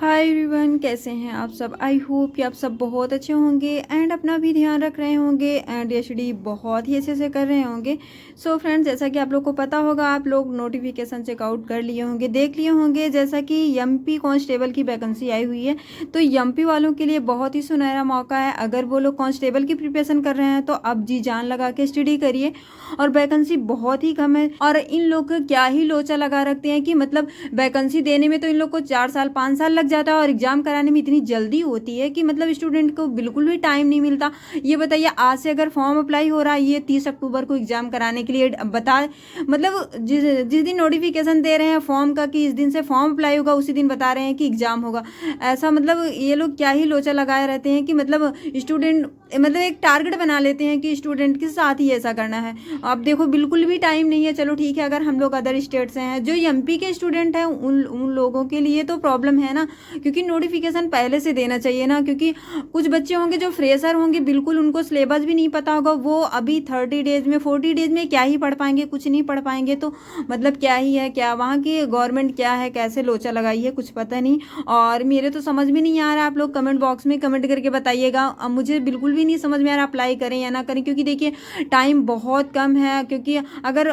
Hi everyone, कैसे हैं आप सब। आई होप कि आप सब बहुत अच्छे होंगे एंड अपना भी ध्यान रख रहे होंगे एंड ये स्टडी बहुत ही अच्छे से कर रहे होंगे। सो फ्रेंड्स, जैसा कि आप लोग को पता होगा, आप लोग नोटिफिकेशन चेकआउट कर लिए होंगे, देख लिए होंगे जैसा कि एमपी कांस्टेबल की वैकेंसी आई हुई है। तो एमपी वालों के लिए बहुत ही सुनहरा मौका है। अगर वो लोग कांस्टेबल की प्रिपरेशन कर रहे हैं तो अब जी जान लगा के स्टडी करिए। और वैकेंसी बहुत ही कम है और इन लोग क्या ही लोचा लगा रखते हैं कि मतलब वैकेंसी देने में तो इन लोग को 4 साल 5 साल लग जाता है और एग्जाम कराने में इतनी जल्दी होती है कि मतलब स्टूडेंट को बिल्कुल भी टाइम नहीं मिलता। ये बताइए, आज से अगर फॉर्म अप्लाई हो रहा है ये 30 अक्टूबर को एग्जाम कराने के लिए, बता मतलब जिस दिन नोटिफिकेशन दे रहे हैं फॉर्म का कि इस दिन से फॉर्म अप्लाई होगा, उसी दिन बता रहे हैं कि एग्जाम होगा। ऐसा मतलब ये लोग क्या ही लोचा लगाए रहते हैं कि मतलब स्टूडेंट मतलब एक टारगेट बना लेते हैं कि स्टूडेंट के साथ ही ऐसा करना है। अब देखो, बिल्कुल भी टाइम नहीं है। चलो ठीक है, अगर हम लोग अदर स्टेट से हैं, जो एमपी के स्टूडेंट हैं उन लोगों के लिए तो प्रॉब्लम है ना, क्योंकि नोटिफिकेशन पहले से देना चाहिए ना। क्योंकि कुछ बच्चे होंगे जो फ्रेशर होंगे, बिल्कुल उनको सिलेबस भी नहीं पता होगा, वो अभी 30 डेज में 40 डेज में क्या ही पढ़ पाएंगे, कुछ नहीं पढ़ पाएंगे। तो मतलब क्या ही है, क्या वहाँ की गवर्नमेंट क्या है, कैसे लोचा लगाई है, कुछ पता नहीं। और मेरे तो समझ में नहीं आ रहा, आप लोग कमेंट बॉक्स में कमेंट करके बताइएगा। अब मुझे बिल्कुल भी नहीं समझ में आ रहा अप्लाई करें या ना करें, क्योंकि देखिए टाइम बहुत कम है। क्योंकि अगर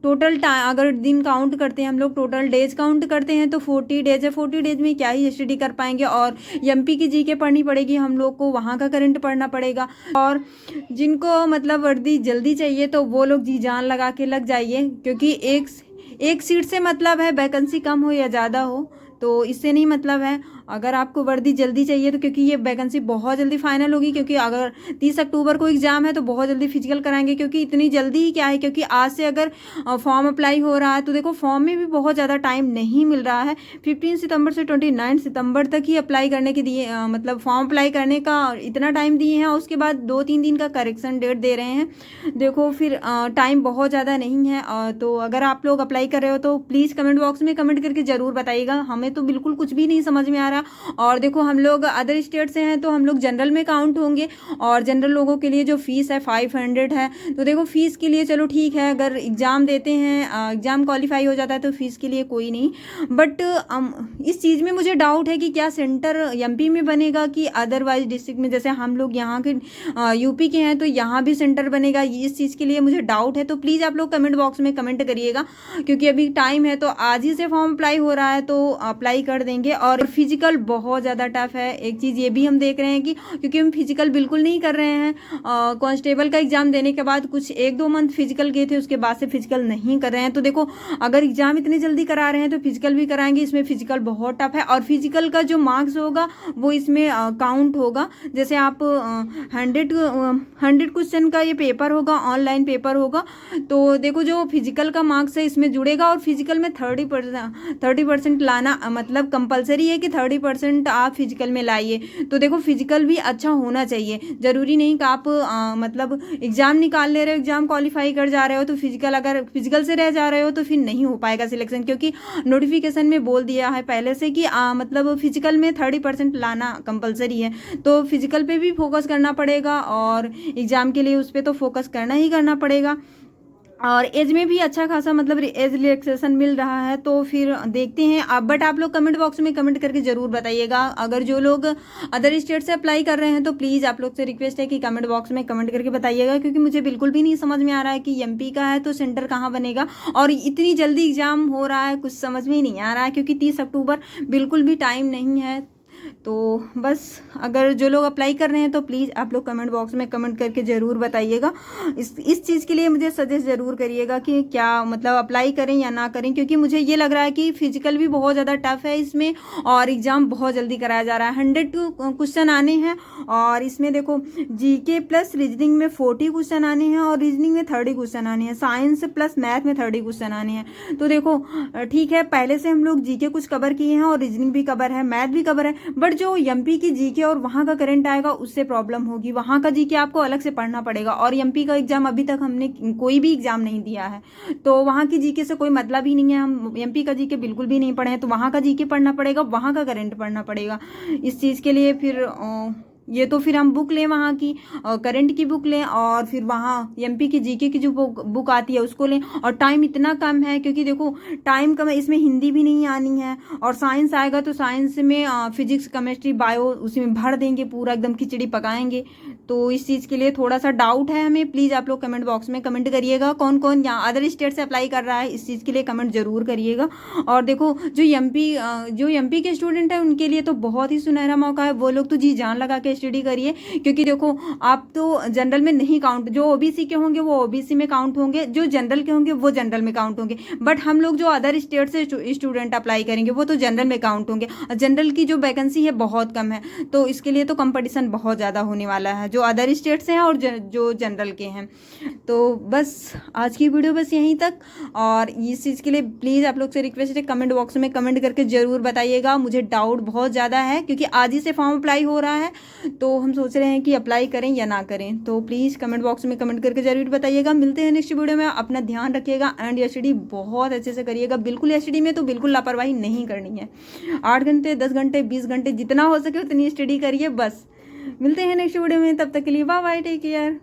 टोटल अगर दिन काउंट करते हैं हम लोग, टोटल डेज काउंट करते हैं तो 40 डेज है। 40 डेज में क्या ही स्टडी कर पाएंगे। और एमपी की जीके पढ़नी पड़ेगी हम लोग को, वहाँ का करंट पढ़ना पड़ेगा। और जिनको मतलब वर्दी जल्दी चाहिए तो वो लोग जी जान लगा के लग जाइए, क्योंकि एक सीट से मतलब है, वैकेंसी कम हो या ज़्यादा हो तो इससे नहीं मतलब है। अगर आपको वर्दी जल्दी चाहिए तो क्योंकि ये वैकेंसी बहुत जल्दी फाइनल होगी, क्योंकि अगर 30 अक्टूबर को एग्जाम है तो बहुत जल्दी फिजिकल कराएंगे। क्योंकि इतनी जल्दी ही क्या है, क्योंकि आज से अगर फॉर्म अप्लाई हो रहा है तो देखो फॉर्म में भी बहुत ज़्यादा टाइम नहीं मिल रहा है। 15 सितंबर से 29 सितंबर तक ही अप्लाई करने के दिए, मतलब फॉर्म अप्लाई करने का इतना टाइम दिए हैं। और उसके बाद 2-3 दिन का करेक्शन डेट दे रहे हैं। देखो फिर टाइम बहुत ज़्यादा नहीं है। तो अगर आप लोग अप्लाई कर रहे हो तो प्लीज़ कमेंट बॉक्स में कमेंट करके ज़रूर बताइएगा। हमें तो बिल्कुल कुछ भी नहीं समझ में आ रहा। और देखो, हम लोग अदर स्टेट से हैं तो हम लोग जनरल में काउंट होंगे। और जनरल लोगों के लिए जो फीस है 500 है। तो देखो फीस के लिए चलो ठीक है, अगर एग्ज़ाम देते हैं, एग्ज़ाम क्वालिफाई हो जाता है तो फीस के लिए कोई नहीं। बट इस चीज़ में मुझे डाउट है कि क्या सेंटर एमपी में बनेगा कि अदरवाइज डिस्ट्रिक्ट में। जैसे हम लोग यहाँ के यूपी के हैं तो यहाँ भी सेंटर बनेगा, इस चीज़ के लिए मुझे डाउट है। तो प्लीज़ आप लोग कमेंट बॉक्स में कमेंट करिएगा, क्योंकि अभी टाइम है तो आज ही से फॉर्म अप्लाई हो रहा है तो अप्लाई कर देंगे। और फिजिकल बहुत ज़्यादा टफ है। एक चीज़ ये भी हम देख रहे हैं कि क्योंकि हम फिजिकल बिल्कुल नहीं कर रहे हैं, कांस्टेबल का एग्जाम देने के बाद कुछ 1-2 मंथ फिजिकल गए थे, उसके बाद से फिजिकल नहीं कर रहे हैं। तो देखो, अगर एग्जाम इतनी जल्दी करा रहे हैं तो फिजिकल भी कराएंगे। इसमें फिजिकल बहुत टफ है और फिजिकल का जो मार्क्स होगा वो इसमें काउंट होगा। जैसे आप 100 क्वेश्चन का ये पेपर होगा, ऑनलाइन पेपर होगा। तो देखो, जो फिजिकल का मार्क्स है इसमें जुड़ेगा। और फिजिकल में 30% लाना मतलब कंपलसरी है कि 30% आप फिजिकल में लाइए। तो देखो, फिजिकल भी अच्छा होना चाहिए। ज़रूरी नहीं कि आप मतलब एग्ज़ाम निकाल ले रहे हो, एग्ज़ाम क्वालिफाई कर जा रहे हो तो फिजिकल, अगर फिजिकल से रह जा रहे हो तो फिर नहीं हो पाएगा सिलेक्शन। क्योंकि नोटिफिकेशन में बोल दिया है पहले से कि मतलब फिजिकल में 30% लाना कंपलसरी है। तो फिजिकल पे भी फोकस करना पड़ेगा और एग्ज़ाम के लिए उस पर तो फोकस करना ही करना पड़ेगा। और एज में भी अच्छा खासा मतलब एज रिलैक्सेशन मिल रहा है। तो फिर देखते हैं आप। बट आप लोग कमेंट बॉक्स में कमेंट करके ज़रूर बताइएगा। अगर जो लोग अदर स्टेट से अप्लाई कर रहे हैं तो प्लीज़ आप लोग से रिक्वेस्ट है कि कमेंट बॉक्स में कमेंट करके बताइएगा, क्योंकि मुझे बिल्कुल भी नहीं समझ में आ रहा है कि एमपी का है तो सेंटर कहाँ बनेगा और इतनी जल्दी एग्ज़ाम हो रहा है, कुछ समझ में ही नहीं आ रहा है। क्योंकि 30 अक्टूबर बिल्कुल भी टाइम नहीं है। तो बस, अगर जो लोग अप्लाई कर रहे हैं तो प्लीज़ आप लोग कमेंट बॉक्स में कमेंट करके ज़रूर बताइएगा। इस चीज़ के लिए मुझे सजेस्ट ज़रूर करिएगा कि क्या मतलब अप्लाई करें या ना करें, क्योंकि मुझे ये लग रहा है कि फिजिकल भी बहुत ज़्यादा टफ है इसमें और एग्ज़ाम बहुत जल्दी कराया जा रहा है। 100 क्वेश्चन आने हैं और इसमें देखो जीके प्लस रीजनिंग में 40 क्वेश्चन आने हैं और रीजनिंग में 30 क्वेश्चन आने हैं, साइंस प्लस मैथ में 30 क्वेश्चन आने हैं। तो देखो ठीक है, पहले से हम लोग जीके कुछ कवर किए हैं और रीजनिंग भी कवर है, मैथ भी कवर है। बट जो एमपी की जीके और वहाँ का करंट आएगा उससे प्रॉब्लम होगी। वहाँ का जीके आपको अलग से पढ़ना पड़ेगा। और एमपी का एग्जाम अभी तक हमने कोई भी एग्जाम नहीं दिया है, तो वहाँ की जीके से कोई मतलब ही नहीं है। हम एमपी का जीके बिल्कुल भी नहीं पढ़े हैं, तो वहाँ का जीके पढ़ना पड़ेगा, वहाँ का करंट पढ़ना पड़ेगा। इस चीज़ के लिए फिर ये तो फिर हम बुक लें वहाँ की, करंट की बुक लें, और फिर वहाँ एमपी की जीके की जो बुक आती है उसको लें। और टाइम इतना कम है, क्योंकि देखो टाइम कम है, इसमें हिंदी भी नहीं आनी है, और साइंस आएगा तो साइंस में फिजिक्स केमिस्ट्री बायो उसी में भर देंगे, पूरा एकदम खिचड़ी पकाएंगे। तो इस चीज़ के लिए थोड़ा सा डाउट है हमें। प्लीज़ आप लोग कमेंट बॉक्स में कमेंट करिएगा कौन कौन यहाँ अदर स्टेट से अप्लाई कर रहा है, इस चीज़ के लिए कमेंट जरूर करिएगा। और देखो जो एमपी के स्टूडेंट हैं उनके लिए तो बहुत ही सुनहरा मौका है, वो लोग तो जी जान लगा के स्टडी करिए, क्योंकि देखो आप तो जनरल में नहीं काउंट, जो ओबीसी के होंगे वो ओबीसी में काउंट होंगे, जो जनरल के होंगे वो जनरल में काउंट होंगे, बट हम लोग जो अदर स्टेट से स्टूडेंट अप्लाई करेंगे वो तो जनरल में काउंट होंगे। जनरल की जो वैकेंसी है बहुत कम है, तो इसके लिए तो कंपटीशन बहुत ज़्यादा होने वाला है, जो अदर स्टेट से हैं और जो जनरल के हैं। तो बस आज की वीडियो बस यहीं तक, और इस चीज़ के लिए प्लीज़ आप लोग से रिक्वेस्ट है कमेंट बॉक्स में कमेंट करके ज़रूर बताइएगा। मुझे डाउट बहुत ज़्यादा है, क्योंकि आज ही से फॉर्म अप्लाई हो रहा है, तो हम सोच रहे हैं कि अप्लाई करें या ना करें। तो प्लीज़ कमेंट बॉक्स में कमेंट करके ज़रूर बताइएगा। मिलते हैं नेक्स्ट वीडियो में, अपना ध्यान रखिएगा एंड एचडी बहुत अच्छे से करिएगा। बिल्कुल एचडी में तो बिल्कुल लापरवाही नहीं करनी है। 8 घंटे 10 घंटे 20 घंटे जितना हो सके उतनी स्टडी करिए बस। मिलते हैं नेक्स्ट वीडियो में, तब तक के लिए बाय बाय, टेक केयर।